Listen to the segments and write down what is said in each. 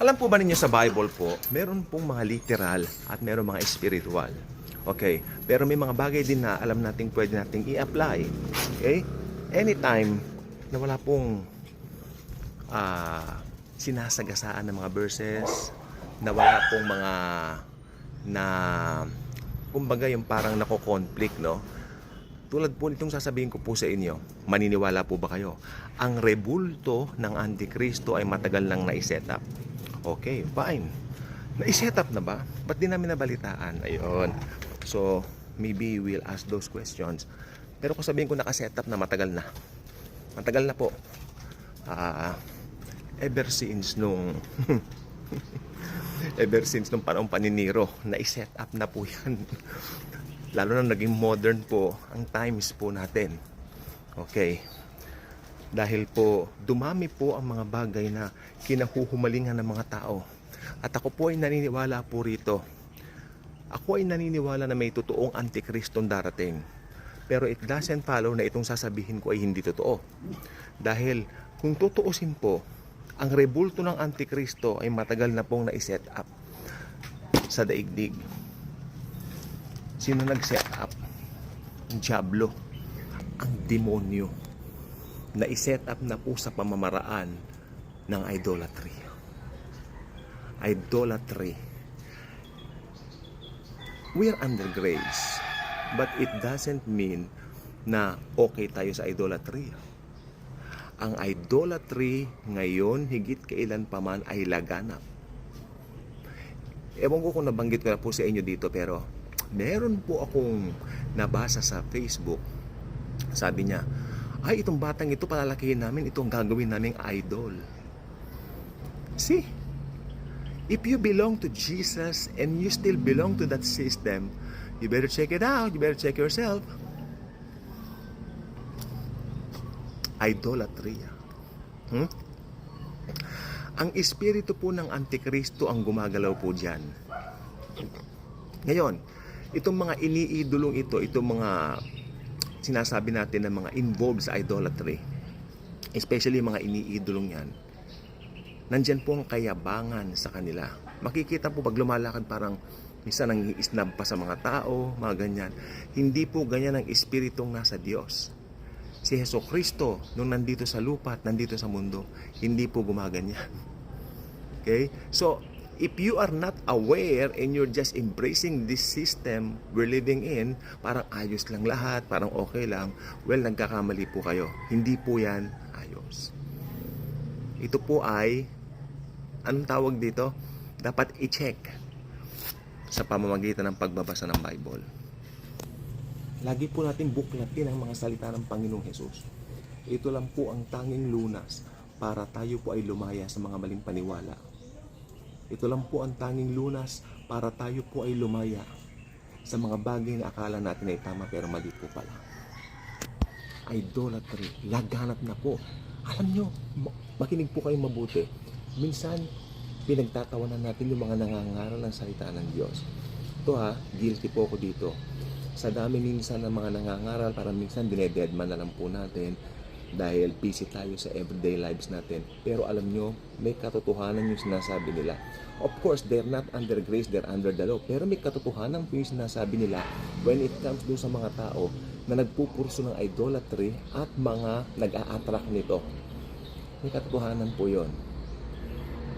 Alam po ba ninyo sa Bible po, meron pong mga literal at meron mga spiritual. Okay? Pero may mga bagay din na alam nating pwede nating i-apply. Okay? Anytime na wala pong sinasagasaan ng mga verses, na wala pong mga na kumbaga yung parang nako-conflict, no? Tulad po nitong sasabihin ko po sa inyo, maniniwala po ba kayo? Ang rebulto ng Antikristo ay matagal nang naiset up. Okay, fine. Naiset up na ba? Ba't di namin nabalitaan? Ayun. So, maybe we'll ask those questions. Pero kung sabihin ko nakaset up na matagal na. Matagal na po. Ever since nung panahong paniniro, naiset up na po yan. Lalo na naging modern po ang times po natin. Okay. Dahil po dumami po ang mga bagay na kinahuhumalingan ng mga tao. At ako po ay naniniwala po rito. Ako ay naniniwala na may totoong antikristong darating. Pero it doesn't follow na itong sasabihin ko ay hindi totoo. Dahil kung tutuusin po, ang rebulto ng antikristo ay matagal na pong naiset up sa daigdig. Sino nag-set up? Ang diablo, ang demonyo, na i-set up na po sa pamamaraan ng idolatry. Idolatry. We are under grace, but it doesn't mean na okay tayo sa idolatry. Ang idolatry ngayon, higit kailan pa man, ay laganap. Ewan ko kung nabanggit ko na po sa inyo dito, pero meron po akong nabasa sa Facebook. Sabi niya, ay, itong batang ito, palalakihin namin, itong gagawin naming idol. See? If you belong to Jesus and you still belong to that system, you better check it out. You better check yourself. Idolatry. Ang espiritu po ng Antikristo ang gumagalaw po dyan. Ngayon, itong mga iniidolong ito, itong mga sinasabi natin ng mga involved sa idolatry, especially mga iniidolong yan, nandyan po ang kayabangan sa kanila. Makikita po pag lumalakad parang minsan nang i-snub pa sa mga tao, mga ganyan. Hindi po ganyan ang espiritong nasa Diyos. Si Jesucristo, nung nandito sa lupa at nandito sa mundo, hindi po gumaganyan. Okay? So, if you are not aware and you're just embracing this system we're living in, parang ayos lang lahat, parang okay lang, well, nagkakamali po kayo. Hindi po yan ayos. Ito po ay, anong tawag dito? Dapat i-check sa pamamagitan ng pagbabasa ng Bible. Lagi po natin buklatin ang mga salita ng Panginoong Hesus. Ito lang po ang tanging lunas para tayo po ay lumaya sa mga maling paniwala. Ito lang po ang tanging lunas para tayo po ay lumaya sa mga bagay na akala natin ay tama pero mali po pala. Idolatry, laganap na po. Alam nyo, makinig po kayong mabuti. Minsan, pinagtatawanan natin yung mga nangangaral ng salita ng Diyos. Ito guilty po ako dito. Sa dami minsan ng mga nangangaral, parang minsan dinededman na lang po natin dahil busy tayo sa everyday lives natin. Pero alam nyo, may katotohanan yung sinasabi nila. Of course, they're not under grace, they're under the law. Pero may katotohanan po yung sinasabi nila when it comes doon sa mga tao na nagpupurso ng idolatry at mga nag-a-attract nito. May katotohanan po yon.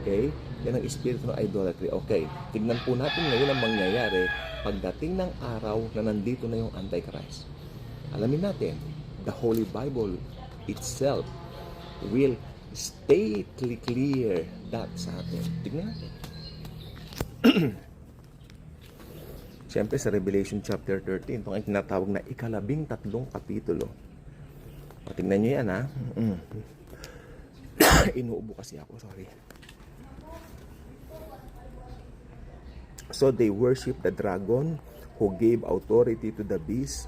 Okay? Yan ang espiritu ng idolatry. Okay, tignan po natin ngayon ang mangyayari pagdating ng araw na nandito na yung Antichrist. Alamin natin, the Holy Bible itself will stately clear that sa atin. Tignan natin. Siyempre sa Revelation chapter 13, ito ang tinatawag na ika-13 kapitulo. O, tignan nyo yan Inuubo kasi ako, sorry. So they worship the dragon who gave authority to the beast,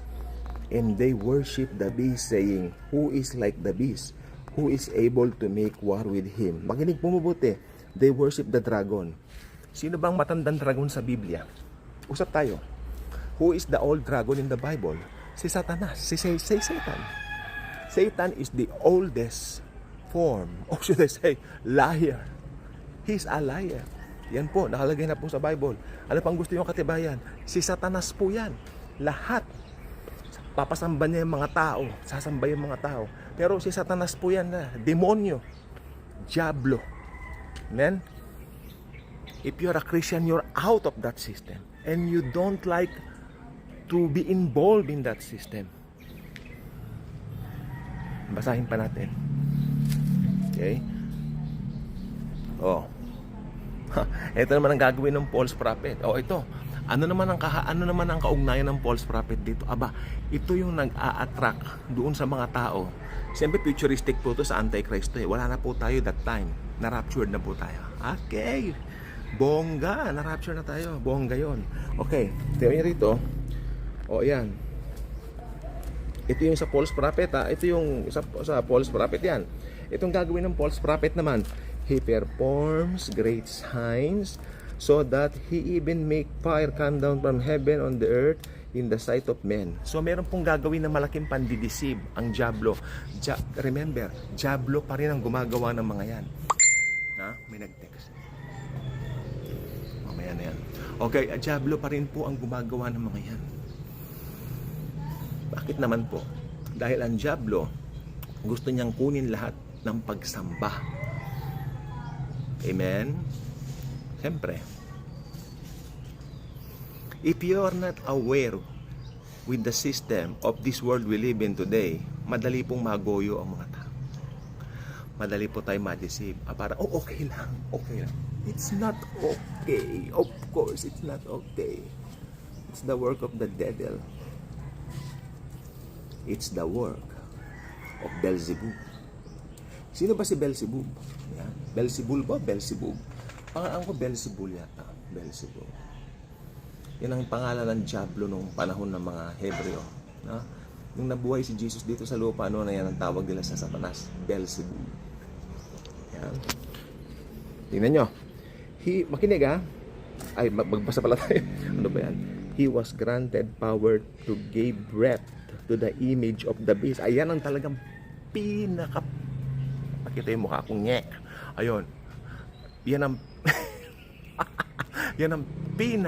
and they worship the beast, saying, who is like the beast? Who is able to make war with him? Makinig po mabuti. They worship the dragon. Sino bang matandang dragon sa Biblia? Usap tayo. Who is the old dragon in the Bible? Si Satanas. Si Satan. Satan is the oldest form, or should I say, liar. He's a liar. Yan po, nakalagay na po sa Bible. Ano pang gusto yung katibayan? Si Satanas po yan. Lahat. Papasamba niya yung mga tao. Sasamba yung mga tao. Pero si Satanas po yan na. Demonyo. Diablo. Amen? If you're a Christian, you're out of that system. And you don't like to be involved in that system. Basahin pa natin. Okay? Oh. Ito naman ang gagawin ng false prophet. Oh, ito. Ano naman ang kaugnayan ng false prophet dito? Aba, ito yung nag-a-attract doon sa mga tao. Siyempre futuristic po ito sa Antichrist eh. Wala na po tayo that time. Na-raptured na po tayo. Okay. Bongga, na-rapture na tayo. Bongga yon. Okay. Tingnan niyo rito. Oh, yan. Ito yung sa false prophet ha. Ito yung sa false prophet yan. Itong gagawin ng false prophet naman, he performs great signs so that he even make fire come down from heaven on the earth in the sight of men. So meron pong gagawin na malaking pandideceive ang Diablo. Remember, Diablo pa rin ang gumagawa ng mga yan. Ha? May nag-text. Mamaya na yan. Okay, Diablo pa rin po ang gumagawa ng mga yan. Bakit naman po? Dahil ang Diablo gusto niyang kunin lahat ng pagsamba. Amen? Siyempre, if you are not aware with the system of this world we live in today, madali pong magoyo ang mga tao. Madali po tayo ma-deceive. Para, okay lang. Okay lang. It's not okay. Of course, it's not okay. It's the work of the devil. It's the work of Beelzebub. Sino ba si Beelzebub? Yan. Beelzebul ba? Beelzebub. Pangalan ko Beelzebul yata. Beelzebub. Yan ang pangalan ng Diablo nung panahon ng mga Hebreo. No? Nung nabuhay si Jesus dito sa lupa, ano na yan ang tawag nila sa Satanas? Beelzebub. Yan. Tingnan nyo. Makinig ha. Ay, magbasa pala tayo. Ano ba yan? He was granted power to give breath to the image of the beast. Ayan ang talagang pakita yung mukha kong nyek. Ayun. Yan ang yan ang peak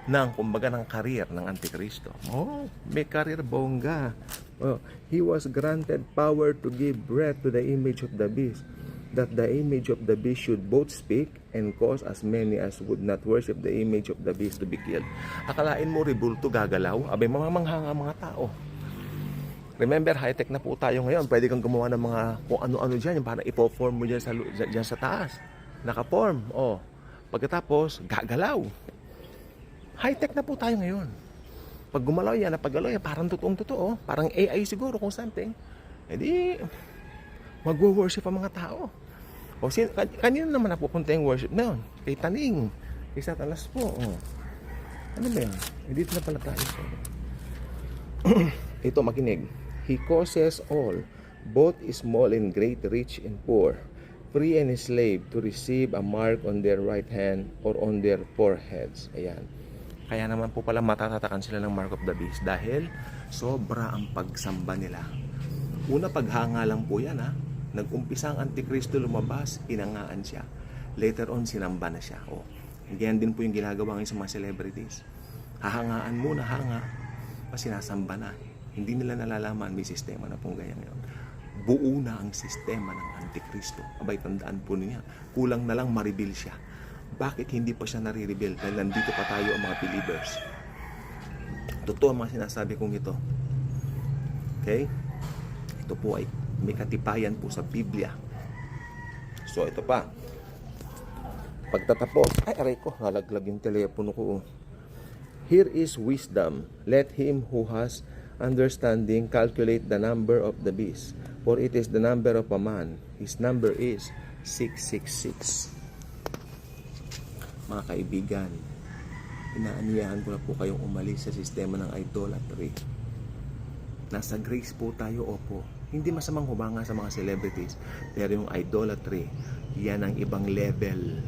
ng kumbaga ng career ng Antikristo. Oh, may career bongga. Oh, he was granted power to give breath to the image of the beast, that the image of the beast should both speak and cause as many as would not worship the image of the beast to be killed. Akalain mo rebulto gagalaw? Abay, mamamangha mga tao. Remember, high-tech na po tayo ngayon. Pwede kang gumawa ng mga kung ano-ano dyan, yung parang ipo-form mo dyan sa taas. Naka-form. Oh. Pagkatapos, gagalaw. High-tech na po tayo ngayon. Pag gumalaw yan, napagalaw yan, parang totoong-totoo. Parang AI siguro kung something. E di, magwo-worship ang mga tao. O, kanino naman napupunta yung worship na yun? Kay Taning. Kay Satanas po. Oh. Ano ba yan? E dito na pala tayo. Ito, makinig. He causes all, both small and great, rich and poor, free and slave, to receive a mark on their right hand or on their foreheads. Ayan. Kaya naman po pala matatatakan sila ng mark of the beast dahil sobra ang pagsamba nila. Una, paghanga lang po yan ha. Nag-umpisa ang Antikristo lumabas, inangaan siya. Later on, sinamba na siya. O, ganyan din po yung ginagawa ngayon sa mga celebrities. Hahangaan muna, hanga. Sinasamba na. Hindi nila nalalaman may sistema na pong ganyan ngayon. Buo na ang sistema ng Antikristo. Abay, tandaan po niya. Kulang na lang ma-reveal siya. Bakit hindi pa siya nare-reveal? Dahil nandito pa tayo ang mga believers. Totoo ang mga sinasabi kong ito. Okay? Ito po ay may katibayan po sa Biblia. So, ito pa. Pagtatapos, ay aray ko, nalaglag yung telepono ko. Here is wisdom. Let him who has understanding calculate the number of the beast, for it is the number of a man. His number is 666. Mga kaibigan, inaanyayahan ko na po kayong umalis sa sistema ng idolatry. Nasa grace po tayo, opo. Hindi masamang humanga sa mga celebrities, pero yung idolatry, yan ang ibang level.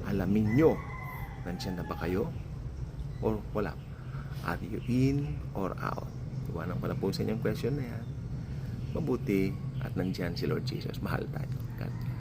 Alamin nyo, nandiyan na ba kayo? Or wala? Are you in or out? Iwanan ko na po sa inyong question na yan. Mabuti at nandiyan si Lord Jesus. Mahal tayo. God.